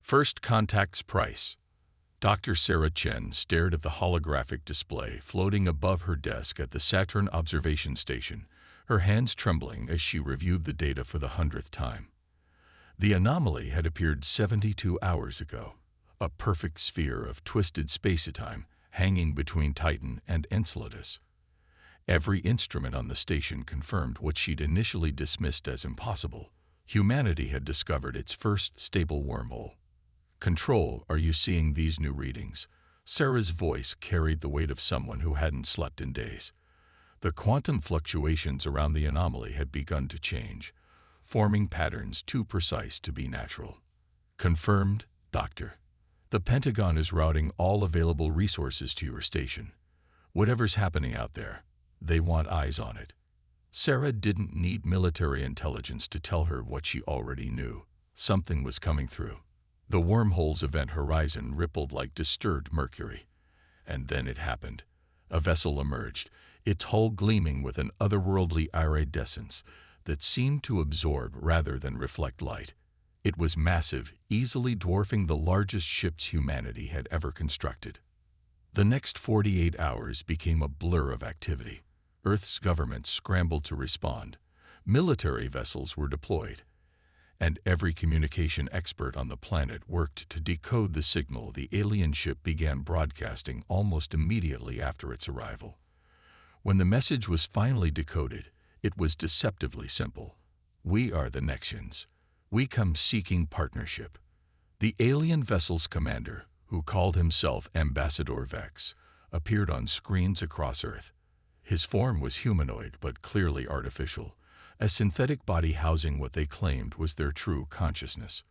First contact's price. Dr. Sarah Chen stared at the holographic display floating above her desk at the Saturn observation station, her hands trembling as she reviewed the data for the 100th time. The anomaly had appeared 72 hours ago, a perfect sphere of twisted spacetime hanging between Titan and Enceladus. Every instrument on the station confirmed what she'd initially dismissed as impossible. Humanity had discovered its first stable wormhole. "Control, are you seeing these new readings?" Sarah's voice carried the weight of someone who hadn't slept in days. The quantum fluctuations around the anomaly had begun to change, forming patterns too precise to be natural. "Confirmed, Doctor. The Pentagon is routing all available resources to your station. Whatever's happening out there, they want eyes on it." Sarah didn't need military intelligence to tell her what she already knew. Something was coming through. The wormhole's event horizon rippled like disturbed mercury. And then it happened. A vessel emerged, its hull gleaming with an otherworldly iridescence that seemed to absorb rather than reflect light. It was massive, easily dwarfing the largest ships humanity had ever constructed. The next 48 hours became a blur of activity. Earth's government scrambled to respond. Military vessels were deployed, and every communication expert on the planet worked to decode the signal the alien ship began broadcasting almost immediately after its arrival. When the message was finally decoded, it was deceptively simple. "We are the Nexians. We come seeking partnership." The alien vessel's commander, who called himself Ambassador Vex, appeared on screens across Earth. His form was humanoid but clearly artificial, a synthetic body housing what they claimed was their true consciousness.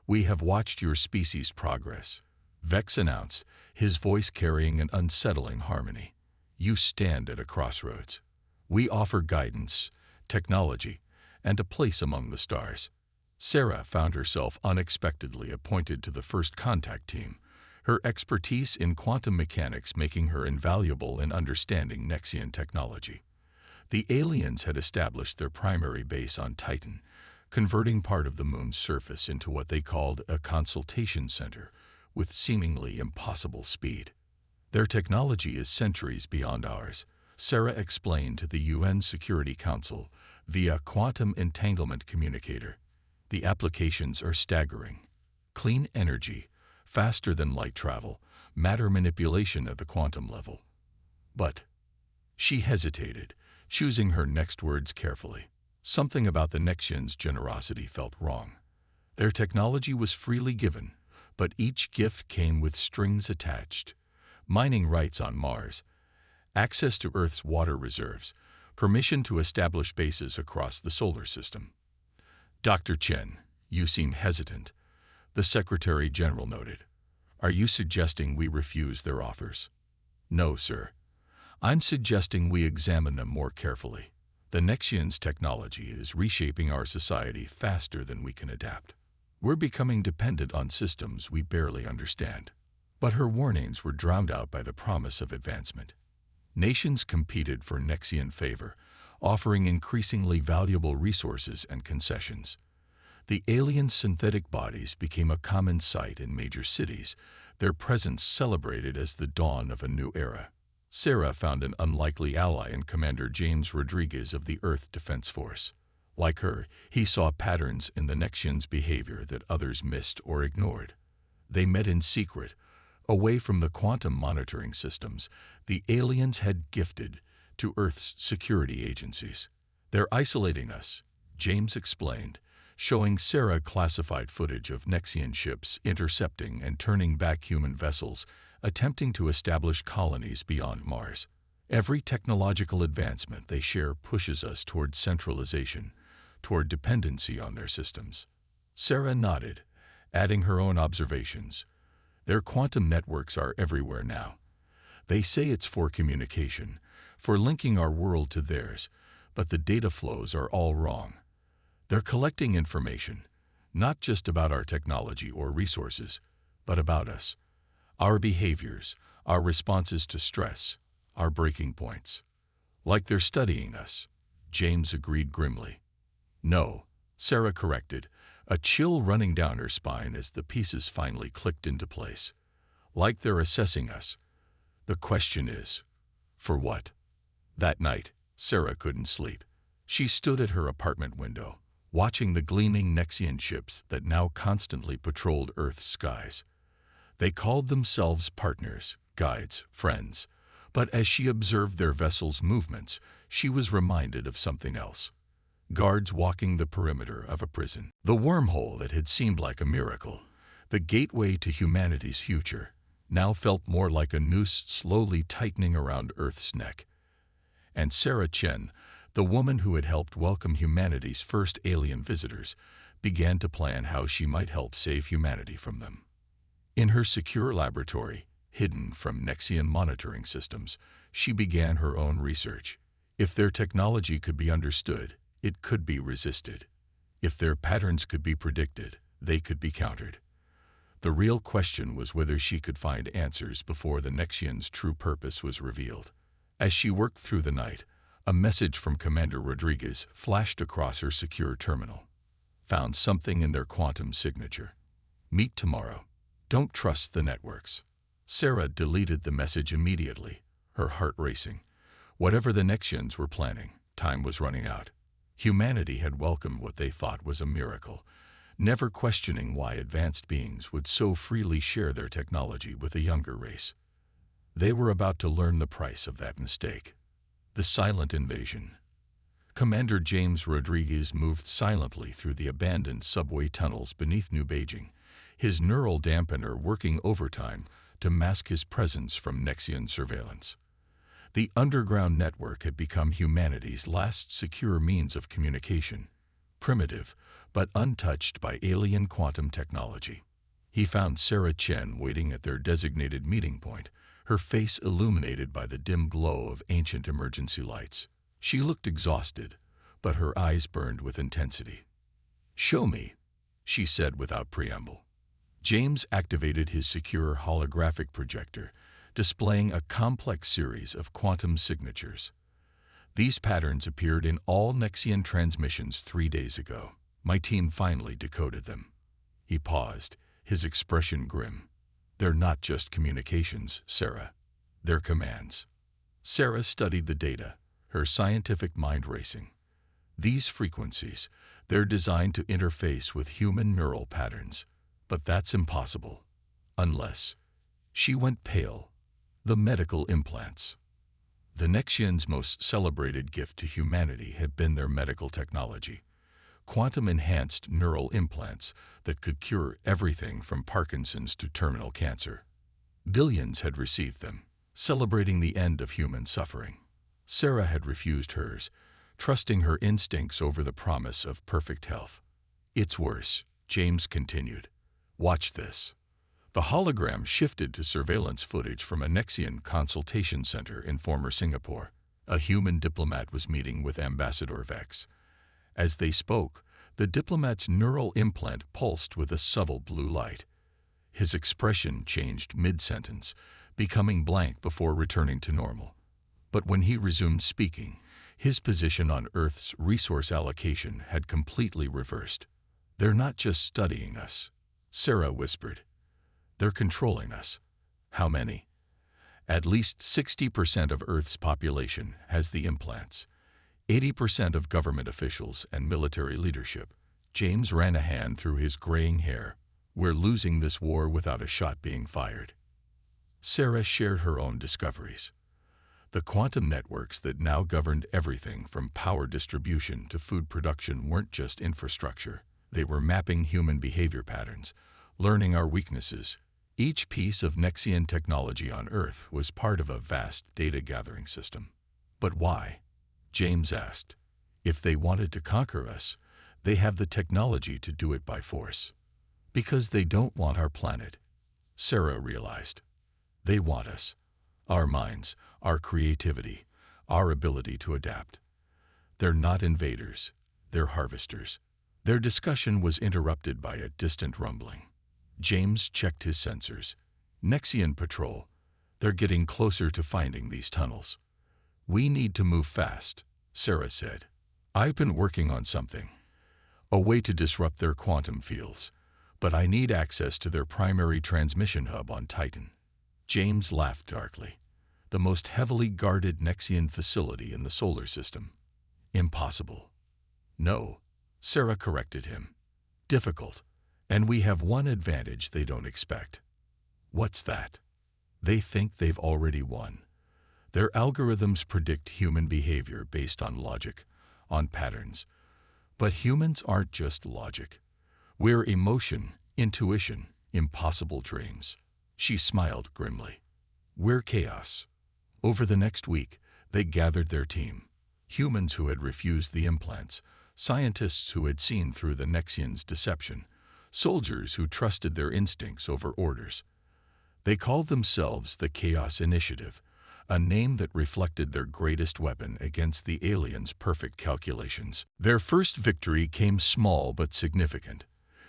"We have watched your species' progress," Vex announced, his voice carrying an unsettling harmony. "You stand at a crossroads. We offer guidance, technology, and a place among the stars." Sarah found herself unexpectedly appointed to the first contact team, her expertise in quantum mechanics making her invaluable in understanding Nexian technology. The aliens had established their primary base on Titan, converting part of the moon's surface into what they called a consultation center with seemingly impossible speed. "Their technology is centuries beyond ours," Sarah explained to the UN Security Council via quantum entanglement communicator. "The applications are staggering. Clean energy, faster than light travel, matter manipulation at the quantum level." But she hesitated, choosing her next words carefully. Something about the Nexians' generosity felt wrong. Their technology was freely given, but each gift came with strings attached. Mining rights on Mars, access to Earth's water reserves, permission to establish bases across the solar system. "Dr. Chen, you seem hesitant," the Secretary General noted. "Are you suggesting we refuse their offers?" "No, sir. I'm suggesting we examine them more carefully. The Nexians' technology is reshaping our society faster than we can adapt. We're becoming dependent on systems we barely understand." But her warnings were drowned out by the promise of advancement. Nations competed for Nexian favor, offering increasingly valuable resources and concessions. The alien synthetic bodies became a common sight in major cities, their presence celebrated as the dawn of a new era. Sarah found an unlikely ally in Commander James Rodriguez of the Earth Defense Force. Like her, he saw patterns in the Nexians' behavior that others missed or ignored. They met in secret, away from the quantum monitoring systems the aliens had gifted to Earth's security agencies. "They're isolating us," James explained, showing Sarah classified footage of Nexian ships intercepting and turning back human vessels, attempting to establish colonies beyond Mars. "Every technological advancement they share pushes us toward centralization, toward dependency on their systems." Sarah nodded, adding her own observations. "Their quantum networks are everywhere now. They say it's for communication, for linking our world to theirs, but the data flows are all wrong. They're collecting information, not just about our technology or resources, but about us, our behaviors, our responses to stress, our breaking points. Like they're studying us," James agreed grimly. "No," Sarah corrected, a chill running down her spine as the pieces finally clicked into place. Like they're assessing us. The question is, for what? That night, Sarah couldn't sleep. She stood at her apartment window, watching the gleaming Nexian ships that now constantly patrolled Earth's skies. They called themselves partners, guides, friends. But as she observed their vessels' movements, she was reminded of something else. Guards walking the perimeter of a prison. The wormhole that had seemed like a miracle, the gateway to humanity's future, now felt more like a noose slowly tightening around Earth's neck. And Sarah Chen, the woman who had helped welcome humanity's first alien visitors, began to plan how she might help save humanity from them. In her secure laboratory, hidden from Nexian monitoring systems, she began her own research. If their technology could be understood, it could be resisted. If their patterns could be predicted, they could be countered. The real question was whether she could find answers before the Nexians' true purpose was revealed. As she worked through the night, a message from Commander Rodriguez flashed across her secure terminal. Found something in their quantum signature. Meet tomorrow. Don't trust the networks. Sarah deleted the message immediately, her heart racing. Whatever the Nexians were planning, time was running out. Humanity had welcomed what they thought was a miracle, never questioning why advanced beings would so freely share their technology with a younger race. They were about to learn the price of that mistake. The silent invasion. Commander James Rodriguez moved silently through the abandoned subway tunnels beneath New Beijing, his neural dampener working overtime to mask his presence from Nexian surveillance. The underground network had become humanity's last secure means of communication, primitive but untouched by alien quantum technology. He found Sarah Chen waiting at their designated meeting point, her face illuminated by the dim glow of ancient emergency lights. She looked exhausted, but her eyes burned with intensity. "Show me," she said without preamble. James activated his secure holographic projector, displaying a complex series of quantum signatures. These patterns appeared in all Nexian transmissions 3 days ago. My team finally decoded them. He paused, his expression grim. "They're not just communications, Sarah. They're commands." Sarah studied the data, her scientific mind racing. These frequencies, they're designed to interface with human neural patterns. But that's impossible. Unless... She went pale. The medical implants. The Nexians' most celebrated gift to humanity had been their medical technology. Quantum-enhanced neural implants that could cure everything from Parkinson's to terminal cancer. Billions had received them, celebrating the end of human suffering. Sarah had refused hers, trusting her instincts over the promise of perfect health. "It's worse," James continued. "Watch this." The hologram shifted to surveillance footage from a Nexian consultation center in former Singapore. A human diplomat was meeting with Ambassador Vex. As they spoke, the diplomat's neural implant pulsed with a subtle blue light. His expression changed mid-sentence, becoming blank before returning to normal. But when he resumed speaking, his position on Earth's resource allocation had completely reversed. "They're not just studying us," Sarah whispered. "They're controlling us." "How many?" "At least 60% of Earth's population has the implants. 80% of government officials and military leadership." James ran a hand through his graying hair. "We're losing this war without a shot being fired." Sarah shared her own discoveries. The quantum networks that now governed everything from power distribution to food production weren't just infrastructure. They were mapping human behavior patterns, learning our weaknesses. Each piece of Nexian technology on Earth was part of a vast data-gathering system. "But why?" James asked. "If they wanted to conquer us, they have the technology to do it by force." "Because they don't want our planet," Sarah realized. "They want us. Our minds, our creativity, our ability to adapt. They're not invaders. They're harvesters." Their discussion was interrupted by a distant rumbling. James checked his sensors. "Nexian patrol. They're getting closer to finding these tunnels." "We need to move fast," Sarah said. "I've been working on something. a way to disrupt their quantum fields. But I need access to their primary transmission hub on Titan. James laughed darkly. The most heavily guarded Nexian facility in the solar system. Impossible. No, Sarah corrected him. Difficult. And we have one advantage they don't expect. What's that? They think they've already won. Their algorithms predict human behavior based on logic, on patterns. But humans aren't just logic. We're emotion, intuition, impossible dreams. She smiled grimly. We're chaos. Over the next week, they gathered their team. Humans who had refused the implants, scientists who had seen through the Nexians' deception, soldiers who trusted their instincts over orders. They called themselves the Chaos Initiative, a name that reflected their greatest weapon against the aliens' perfect calculations. Their first victory came small but significant.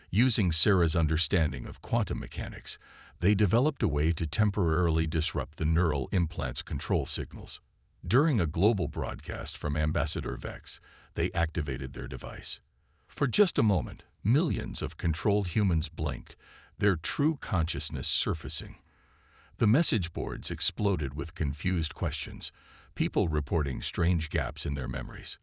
Using Sarah's understanding of quantum mechanics, they developed a way to temporarily disrupt the neural implant's control signals. During a global broadcast from Ambassador Vex, they activated their device. For just a moment, millions of controlled humans blinked, their true consciousness surfacing. The message boards exploded with confused questions, people reporting strange gaps in their memories.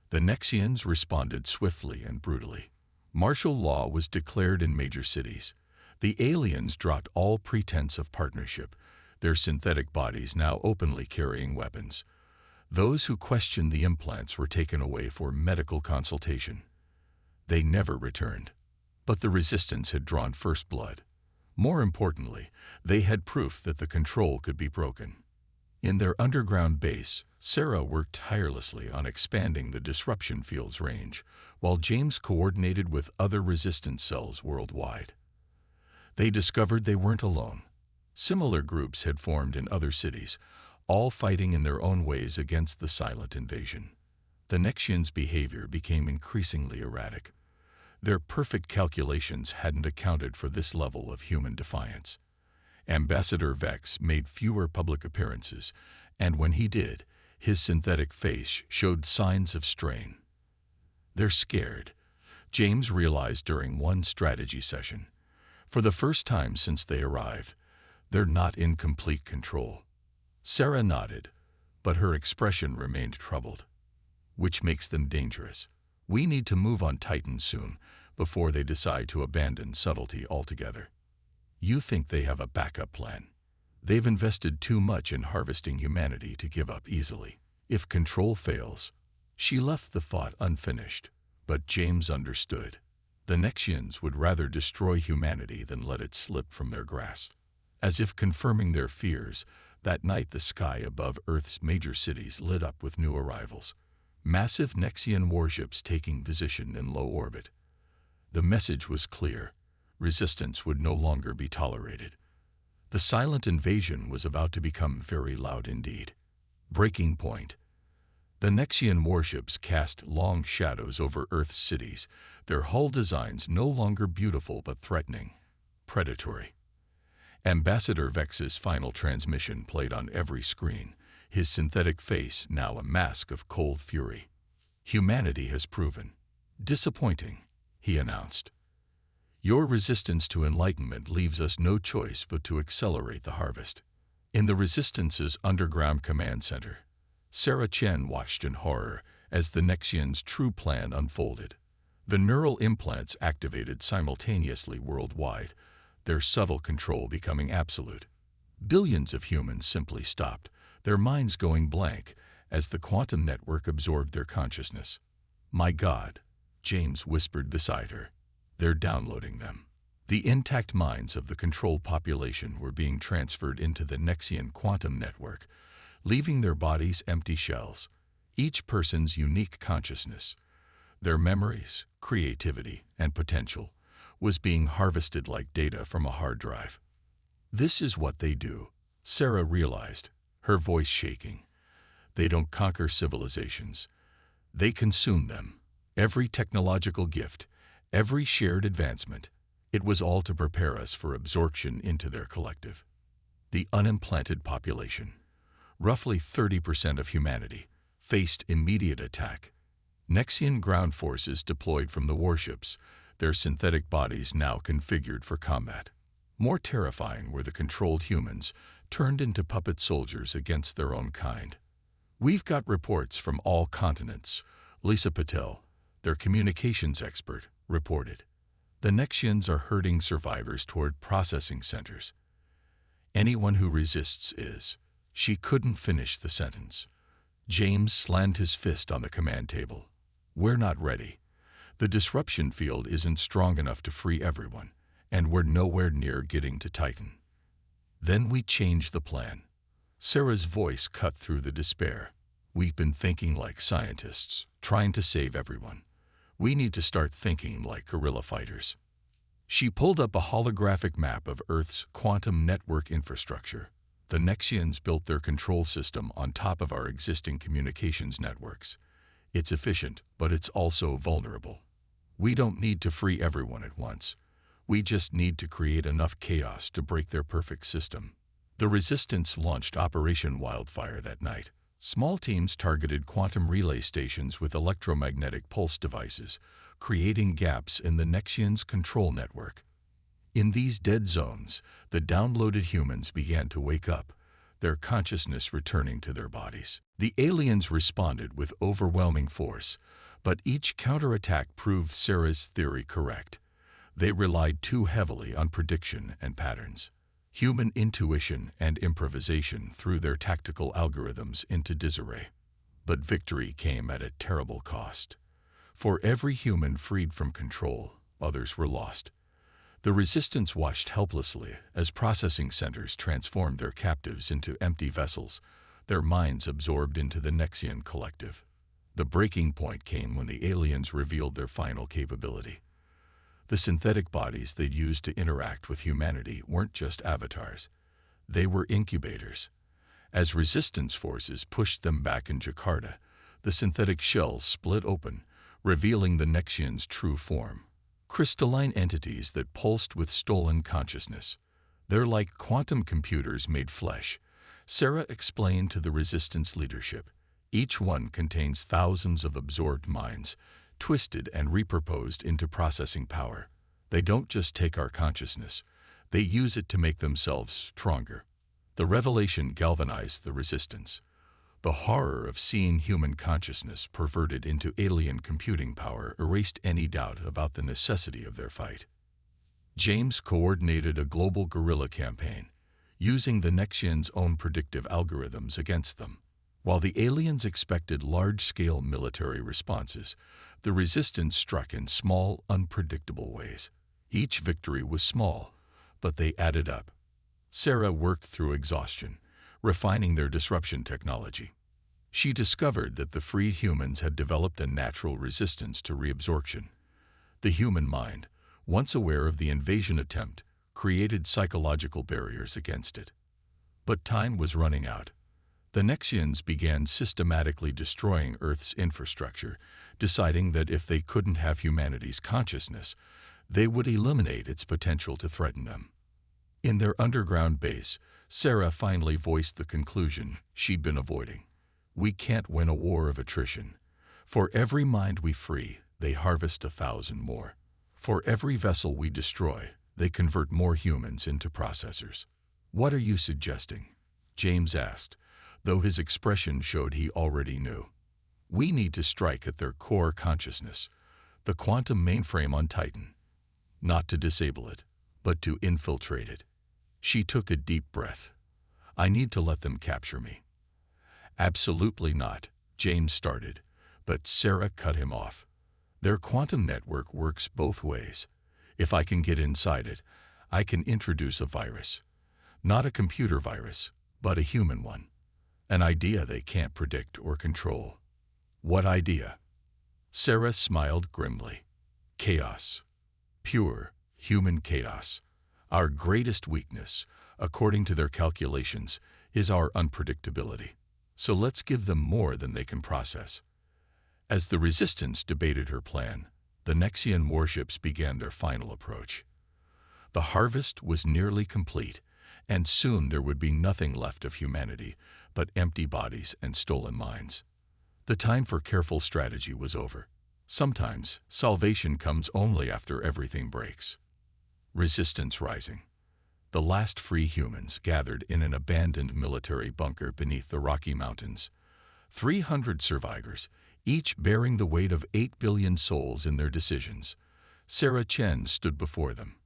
The Nexians responded swiftly and brutally. Martial law was declared in major cities. The aliens dropped all pretense of partnership, their synthetic bodies now openly carrying weapons. Those who questioned the implants were taken away for medical consultation. They never returned. But the resistance had drawn first blood. More importantly, they had proof that the control could be broken. In their underground base, Sarah worked tirelessly on expanding the disruption field's range, while James coordinated with other resistance cells worldwide. They discovered they weren't alone. Similar groups had formed in other cities, all fighting in their own ways against the silent invasion. The Nexians' behavior became increasingly erratic. Their perfect calculations hadn't accounted for this level of human defiance. Ambassador Vex made fewer public appearances, and when he did, his synthetic face showed signs of strain. They're scared, James realized during one strategy session. For the first time since they arrived, they're not in complete control. Sarah nodded, but her expression remained troubled. Which makes them dangerous. We need to move on Titan soon, before they decide to abandon subtlety altogether. You think they have a backup plan. They've invested too much in harvesting humanity to give up easily. If control fails, she left the thought unfinished, but James understood. The Nexians would rather destroy humanity than let it slip from their grasp. As if confirming their fears, that night the sky above Earth's major cities lit up with new arrivals. Massive Nexian warships taking position in low orbit. The message was clear. Resistance would no longer be tolerated. The silent invasion was about to become very loud indeed. Breaking point. The Nexian warships cast long shadows over Earth's cities, their hull designs no longer beautiful but threatening, predatory. Ambassador Vex's final transmission played on every screen, his synthetic face now a mask of cold fury. Humanity has proven. Disappointing, he announced. Your resistance to enlightenment leaves us no choice but to accelerate the harvest. In the Resistance's underground command center, Sarah Chen watched in horror as the Nexians' true plan unfolded. The neural implants activated simultaneously worldwide, their subtle control becoming absolute. Billions of humans simply stopped, their minds going blank as the quantum network absorbed their consciousness. My God, James whispered beside her. They're downloading them. The intact minds of the controlled population were being transferred into the Nexian quantum network, leaving their bodies empty shells, each person's unique consciousness. Their memories, creativity, and potential was being harvested like data from a hard drive. This is what they do, Sarah realized, her voice shaking. They don't conquer civilizations. They consume them. Every technological gift, every shared advancement, it was all to prepare us for absorption into their collective. The unimplanted population, roughly 30% of humanity, faced immediate attack. Nexian ground forces deployed from the warships, their synthetic bodies now configured for combat. More terrifying were the controlled humans, turned into puppet soldiers against their own kind. "We've got reports from all continents," Lisa Patel, their communications expert, reported. "The Nexians are herding survivors toward processing centers. Anyone who resists is—" She couldn't finish the sentence. James slammed his fist on the command table. "We're not ready. The disruption field isn't strong enough to free everyone, and we're nowhere near getting to Titan." "Then we change the plan." Sarah's voice cut through the despair. "We've been thinking like scientists, trying to save everyone. We need to start thinking like guerrilla fighters." She pulled up a holographic map of Earth's quantum network infrastructure. "The Nexians built their control system on top of our existing communications networks. It's efficient, but it's also vulnerable. We don't need to free everyone at once. We just need to create enough chaos to break their perfect system." The Resistance launched Operation Wildfire that night. Small teams targeted quantum relay stations with electromagnetic pulse devices, creating gaps in the Nexians' control network. In these dead zones, the downloaded humans began to wake up, their consciousness returning to their bodies. The aliens responded with overwhelming force, but each counterattack proved Sarah's theory correct. They relied too heavily on prediction and patterns. Human intuition and improvisation threw their tactical algorithms into disarray. But victory came at a terrible cost. For every human freed from control, others were lost. The Resistance watched helplessly as processing centers transformed their captives into empty vessels, their minds absorbed into the Nexian collective. The breaking point came when the aliens revealed their final capability. The synthetic bodies they'd used to interact with humanity weren't just avatars. They were incubators. As resistance forces pushed them back in Jakarta, the synthetic shells split open, revealing the Nexians' true form. Crystalline entities that pulsed with stolen consciousness. "They're like quantum computers made flesh," Sarah explained to the Resistance leadership. "Each one contains thousands of absorbed minds, twisted and repurposed into processing power. They don't just take our consciousness, they use it to make themselves stronger." The revelation galvanized the Resistance. The horror of seeing human consciousness perverted into alien computing power erased any doubt about the necessity of their fight. James coordinated a global guerrilla campaign, using the Nexians' own predictive algorithms against them. While the aliens expected large-scale military responses, the Resistance struck in small, unpredictable ways. Each victory was small, but they added up. Sarah worked through exhaustion, refining their disruption technology. She discovered that the freed humans had developed a natural resistance to reabsorption. The human mind, once aware of the invasion attempt, created psychological barriers against it. But time was running out. The Nexians began systematically destroying Earth's infrastructure, deciding that if they couldn't have humanity's consciousness, they would eliminate its potential to threaten them. In their underground base, Sarah finally voiced the conclusion she'd been avoiding. "We can't win a war of attrition. For every mind we free, they harvest 1,000 more. For every vessel we destroy, they convert more humans into processors." "What are you suggesting?" James asked, though his expression showed he already knew. "We need to strike at their core consciousness, the quantum mainframe on Titan. Not to disable it, but to infiltrate it." She took a deep breath. "I need to let them capture me." "Absolutely not," James started, but Sarah cut him off. "Their quantum network works both ways. If I can get inside it, I can introduce a virus. Not a computer virus, but a human one. An idea they can't predict or control." "What idea?" Sarah smiled grimly. "Chaos. Pure, human chaos. Our greatest weakness, according to their calculations, is our unpredictability. So let's give them more than they can process." As the Resistance debated her plan, the Nexian warships began their final approach. The harvest was nearly complete, and soon there would be nothing left of humanity but empty bodies and stolen minds. The time for careful strategy was over. Sometimes, salvation comes only after everything breaks. Resistance rising. The last free humans gathered in an abandoned military bunker beneath the Rocky Mountains. 300 survivors, each bearing the weight of 8 billion souls in their decisions. Sarah Chen stood before them,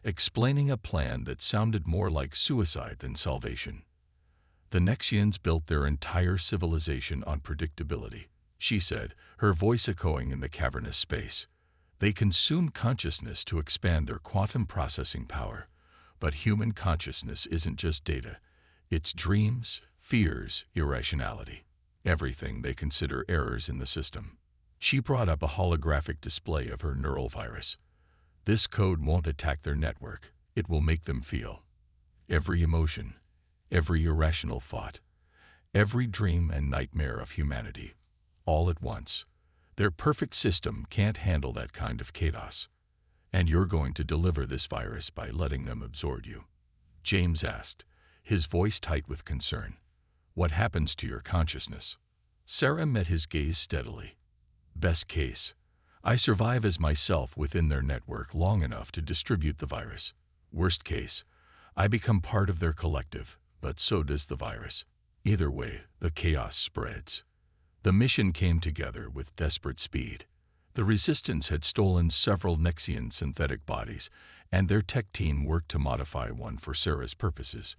explaining a plan that sounded more like suicide than salvation. The Nexians built their entire civilization on predictability, she said, her voice echoing in the cavernous space. They consumed consciousness to expand their quantum processing power. But human consciousness isn't just data. It's dreams, fears, irrationality. Everything they consider errors in the system. She brought up a holographic display of her neural virus. This code won't attack their network. It will make them feel. Every emotion, every irrational thought, every dream and nightmare of humanity, all at once. Their perfect system can't handle that kind of chaos. And you're going to deliver this virus by letting them absorb you. James asked, his voice tight with concern. What happens to your consciousness? Sarah met his gaze steadily. Best case, I survive as myself within their network long enough to distribute the virus. Worst case, I become part of their collective, but so does the virus. Either way, the chaos spreads. The mission came together with desperate speed. The Resistance had stolen several Nexian synthetic bodies, and their tech team worked to modify one for Sarah's purposes.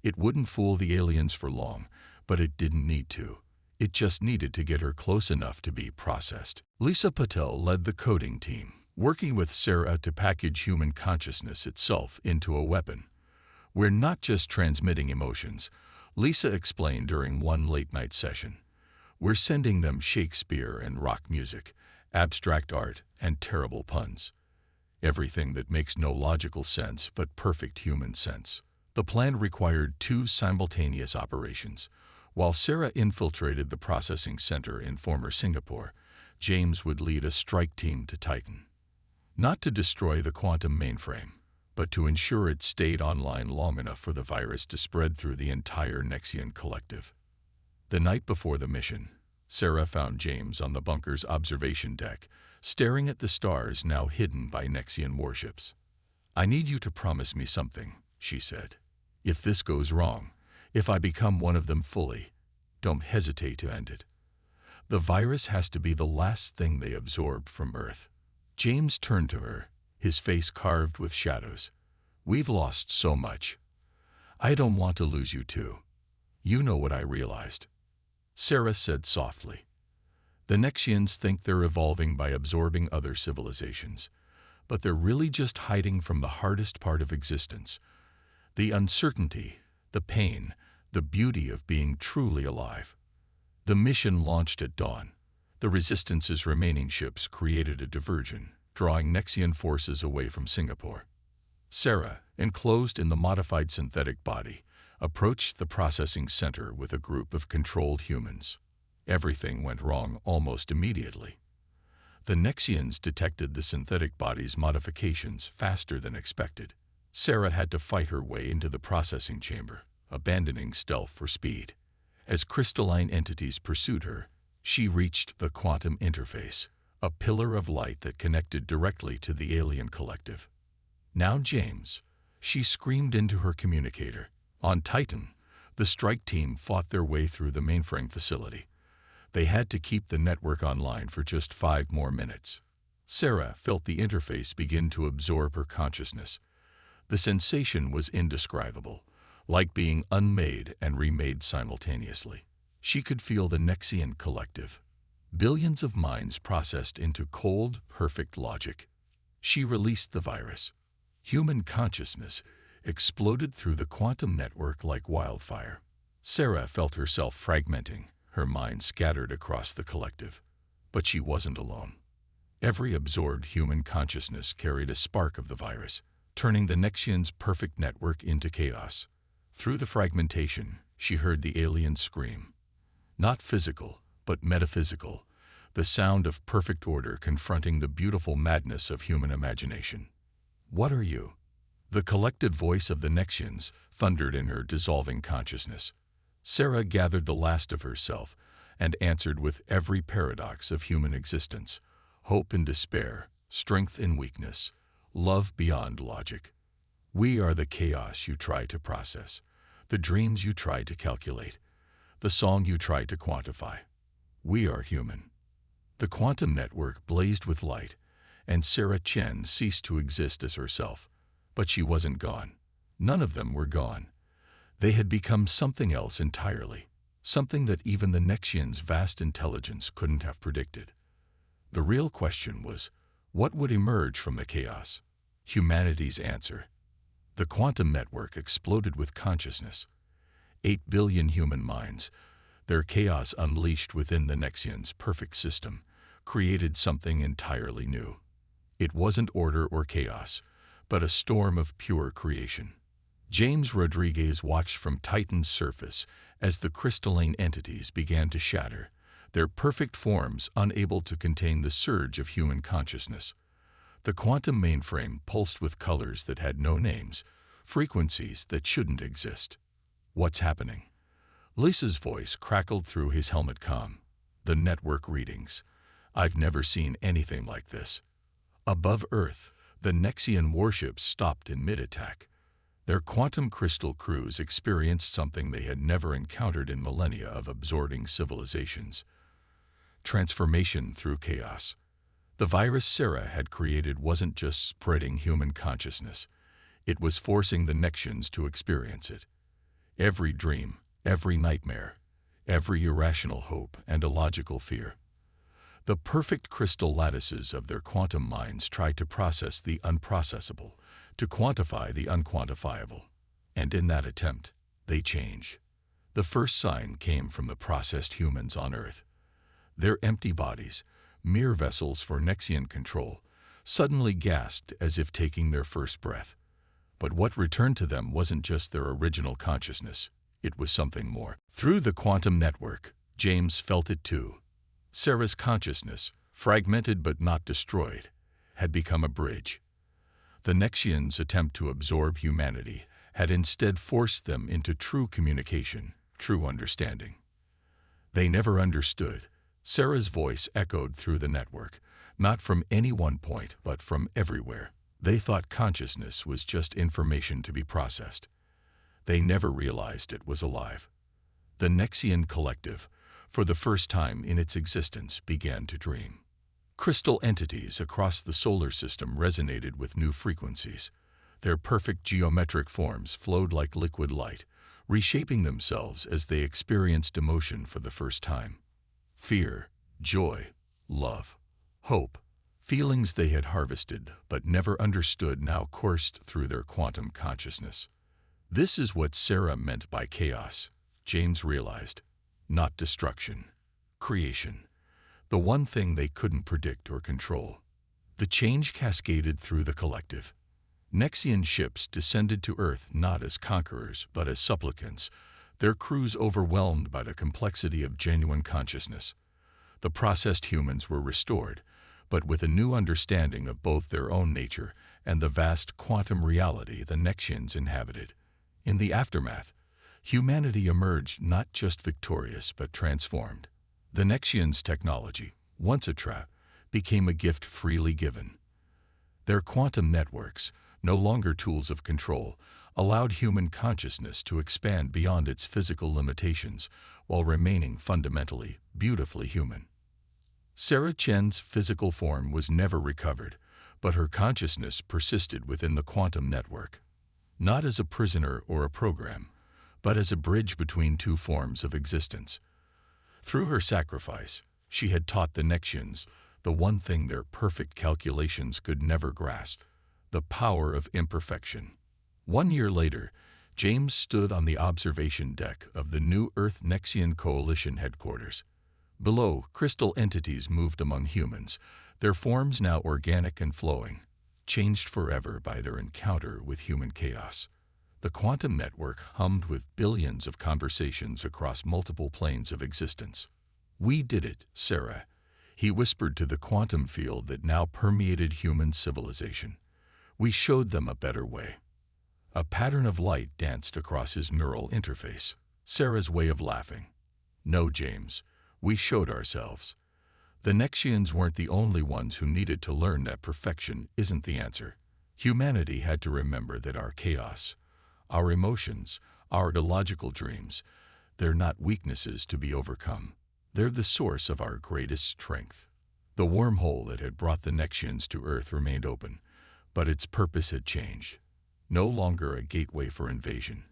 It wouldn't fool the aliens for long, but it didn't need to. It just needed to get her close enough to be processed. Lisa Patel led the coding team, working with Sarah to package human consciousness itself into a weapon. We're not just transmitting emotions, Lisa explained during one late-night session. We're sending them Shakespeare and rock music, abstract art, and terrible puns. Everything that makes no logical sense but perfect human sense. The plan required 2 simultaneous operations. While Sarah infiltrated the processing center in former Singapore, James would lead a strike team to Titan. Not to destroy the quantum mainframe, but to ensure it stayed online long enough for the virus to spread through the entire Nexian collective. The night before the mission, Sarah found James on the bunker's observation deck, staring at the stars now hidden by Nexian warships. I need you to promise me something, she said. If this goes wrong, if I become one of them fully, don't hesitate to end it. The virus has to be the last thing they absorb from Earth. James turned to her, his face carved with shadows. We've lost so much. I don't want to lose you too. You know what I realized. Sarah said softly. The Nexians think they're evolving by absorbing other civilizations, but they're really just hiding from the hardest part of existence. The uncertainty, the pain, the beauty of being truly alive. The mission launched at dawn. The Resistance's remaining ships created a diversion, drawing Nexian forces away from Singapore. Sarah, enclosed in the modified synthetic body, approached the processing center with a group of controlled humans. Everything went wrong almost immediately. The Nexians detected the synthetic body's modifications faster than expected. Sarah had to fight her way into the processing chamber, abandoning stealth for speed. As crystalline entities pursued her, she reached the quantum interface, a pillar of light that connected directly to the alien collective. Now James, she screamed into her communicator. On Titan, the strike team fought their way through the mainframe facility. They had to keep the network online for just 5 more minutes. Sarah felt the interface begin to absorb her consciousness. The sensation was indescribable, like being unmade and remade simultaneously. She could feel the Nexian collective. Billions of minds processed into cold, perfect logic. She released the virus. Human consciousness exploded through the quantum network like wildfire. Sarah felt herself fragmenting, her mind scattered across the collective. But she wasn't alone. Every absorbed human consciousness carried a spark of the virus, turning the Nexian's perfect network into chaos. Through the fragmentation, she heard the alien scream. Not physical, but metaphysical, the sound of perfect order confronting the beautiful madness of human imagination. What are you? The collected voice of the Nexians thundered in her dissolving consciousness. Sarah gathered the last of herself and answered with every paradox of human existence: hope and despair, strength and weakness, love beyond logic. We are the chaos you try to process, the dreams you try to calculate, the song you try to quantify. We are human. The quantum network blazed with light, and Sarah Chen ceased to exist as herself. But she wasn't gone. None of them were gone. They had become something else entirely, something that even the Nexian's vast intelligence couldn't have predicted. The real question was, what would emerge from the chaos? Humanity's answer. The quantum network exploded with consciousness. 8 billion human minds, their chaos unleashed within the Nexian's perfect system, created something entirely new. It wasn't order or chaos, but a storm of pure creation. James Rodriguez watched from Titan's surface as the crystalline entities began to shatter, their perfect forms unable to contain the surge of human consciousness. The quantum mainframe pulsed with colors that had no names, frequencies that shouldn't exist. What's happening? Lisa's voice crackled through his helmet comm. The network readings. I've never seen anything like this. Above Earth, the Nexian warships stopped in mid-attack. Their quantum crystal crews experienced something they had never encountered in millennia of absorbing civilizations. Transformation through chaos. The virus Sarah had created wasn't just spreading human consciousness. It was forcing the Nexians to experience it. Every dream, every nightmare, every irrational hope and illogical fear. The perfect crystal lattices of their quantum minds tried to process the unprocessable, to quantify the unquantifiable. And in that attempt, they changed. The first sign came from the processed humans on Earth. Their empty bodies, mere vessels for Nexian control, suddenly gasped as if taking their first breath. But what returned to them wasn't just their original consciousness. It was something more. Through the quantum network, James felt it too. Sarah's consciousness, fragmented but not destroyed, had become a bridge. The Nexians' attempt to absorb humanity had instead forced them into true communication, true understanding. They never understood. Sarah's voice echoed through the network, not from any one point, but from everywhere. They thought consciousness was just information to be processed. They never realized it was alive. The Nexian collective, for the first time in its existence, began to dream. Crystal entities across the solar system resonated with new frequencies. Their perfect geometric forms flowed like liquid light, reshaping themselves as they experienced emotion for the first time. Fear, joy, love, hope, feelings they had harvested but never understood now coursed through their quantum consciousness. This is what Sarah meant by chaos, James realized. Not destruction, creation. The one thing they couldn't predict or control. The change cascaded through the collective. Nexian ships descended to Earth not as conquerors but as supplicants, their crews overwhelmed by the complexity of genuine consciousness. The processed humans were restored, but with a new understanding of both their own nature and the vast quantum reality the Nexians inhabited. In the aftermath, humanity emerged not just victorious but transformed. The Nexians' technology, once a trap, became a gift freely given. Their quantum networks, no longer tools of control, allowed human consciousness to expand beyond its physical limitations while remaining fundamentally, beautifully human. Sarah Chen's physical form was never recovered, but her consciousness persisted within the quantum network. Not as a prisoner or a program, but as a bridge between two forms of existence. Through her sacrifice, she had taught the Nexians the one thing their perfect calculations could never grasp: the power of imperfection. 1 year later, James stood on the observation deck of the New Earth Nexian Coalition headquarters. Below, crystal entities moved among humans, their forms now organic and flowing, changed forever by their encounter with human chaos. The quantum network hummed with billions of conversations across multiple planes of existence. "We did it, Sarah," he whispered to the quantum field that now permeated human civilization. "We showed them a better way." A pattern of light danced across his neural interface. Sarah's way of laughing. "No, James, We showed ourselves. The Nexians weren't the only ones who needed to learn that perfection isn't the answer. Humanity had to remember that our chaos, our emotions, our illogical dreams, they're not weaknesses to be overcome. They're the source of our greatest strength. The wormhole that had brought the Nexians to Earth remained open, but its purpose had changed. No longer a gateway for invasion,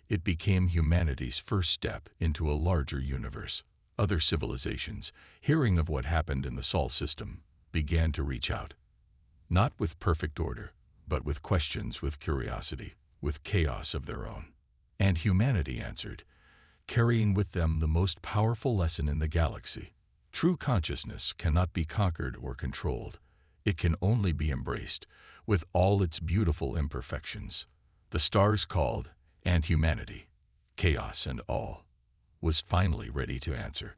it became humanity's first step into a larger universe. Other civilizations, hearing of what happened in the Sol system, began to reach out. Not with perfect order, but with questions, with curiosity, with chaos of their own. And humanity answered, carrying with them the most powerful lesson in the galaxy. True consciousness cannot be conquered or controlled. It can only be embraced, with all its beautiful imperfections. The stars called, and humanity, chaos and all, was finally ready to answer.